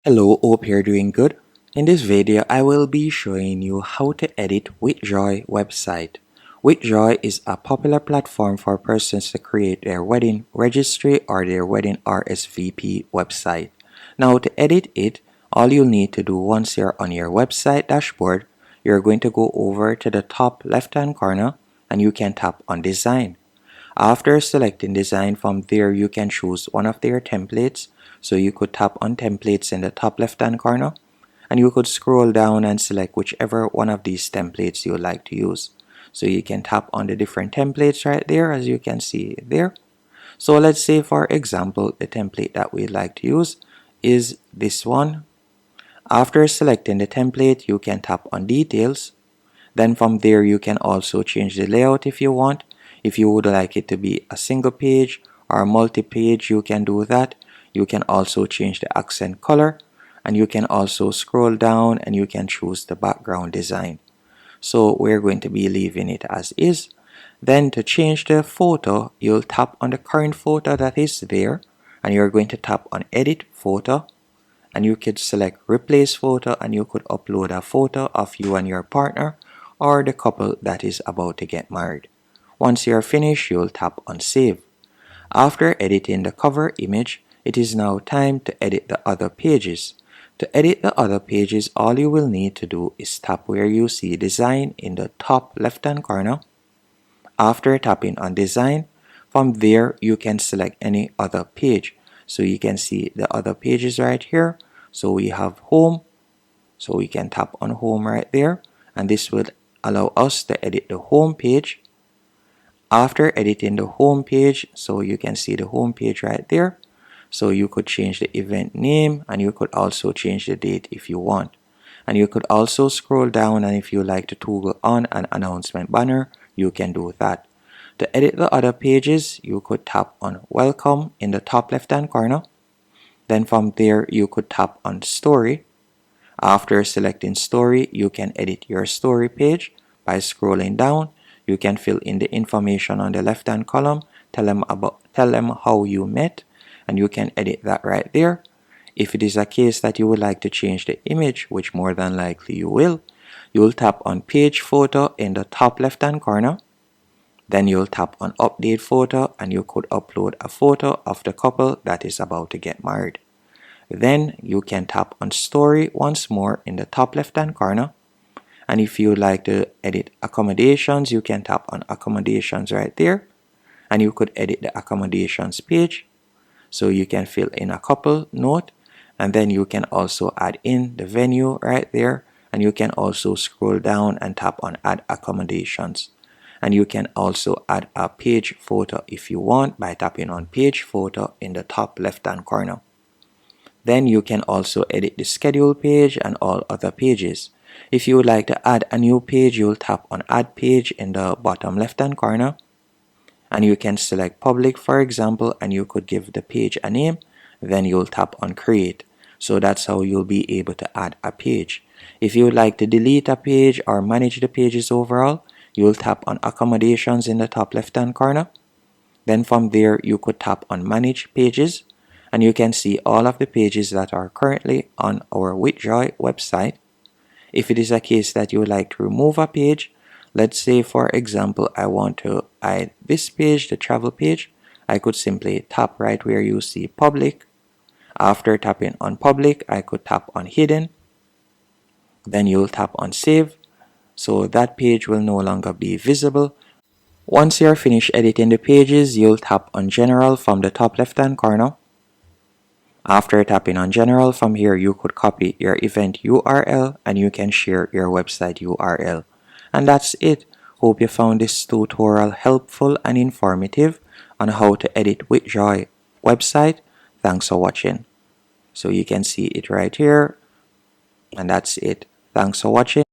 Hello, hope you're doing good. In this video, I will be showing you how to edit WithJoy website. WithJoy is a popular platform for persons to create their wedding registry or their wedding RSVP website. Now to edit it, all you'll need to do once you're on your website dashboard, you're going to go over to the top left hand corner and you can tap on design. After selecting design, from there you can choose one of their templates. So you could tap on templates in the top left hand corner and you could scroll down and select whichever one of these templates you like to use. So you can tap on the different templates right there, as you can see there. So let's say, for example, the template that we'd like to use is this one. After selecting the template, you can tap on details. Then from there you can also change the layout if you want. If you would like it to be a single page or multi-page, you can do that. You can also change the accent color, and you can also scroll down and you can choose the background design. So we're going to be leaving it as is. Then to change the photo, you'll tap on the current photo that is there and you're going to tap on edit photo, and you could select replace photo and you could upload a photo of you and your partner or the couple that is about to get married. Once you're finished, you'll tap on save. After editing the cover image, it is now time to edit the other pages. To edit the other pages, all you will need to do is tap where you see design in the top left hand corner. After tapping on design, from there you can select any other page. So you can see the other pages right here. So we have home, so we can tap on home right there, and this will allow us to edit the home page. After editing the home page, so you can see the home page right there. So you could change the event name and you could also change the date if you want. And you could also scroll down, and if you like to toggle on an announcement banner, you can do that. To edit the other pages, you could tap on welcome in the top left hand corner. Then from there you could tap on story. After selecting story, you can edit your story page by scrolling down. You can fill in the information on the left hand column, tell them how you met, and you can edit that right there. If it is a case that you would like to change the image, which more than likely you will, you'll tap on page photo in the top left hand corner. Then you'll tap on update photo and you could upload a photo of the couple that is about to get married. Then you can tap on story once more in the top left hand corner. And if you like to edit accommodations, you can tap on accommodations right there. And you could edit the accommodations page. So you can fill in a couple note, and then you can also add in the venue right there. And you can also scroll down and tap on add accommodations. And you can also add a page photo if you want by tapping on page photo in the top left hand corner. Then you can also edit the schedule page and all other pages. If you would like to add a new page, you'll tap on add page in the bottom left hand corner. And you can select public, for example, and you could give the page a name. Then you'll tap on create. So that's how you'll be able to add a page. If you would like to delete a page or manage the pages overall, you'll tap on accommodations in the top left hand corner. Then from there you could tap on manage pages, and you can see all of the pages that are currently on our WithJoy website. If it is a case that you would like to remove a page, let's say for example I want to hide this page, the travel page, I could simply tap right where you see public. After tapping on public, I could tap on hidden. Then you'll tap on save. So that page will no longer be visible. Once you're finished editing the pages, you'll tap on general from the top left hand corner. After tapping on general, from here you could copy your event URL and you can share your website URL. And that's it. Hope you found this tutorial helpful and informative on how to edit WithJoy website. Thanks for watching. So you can see it right here, and that's it. Thanks for watching.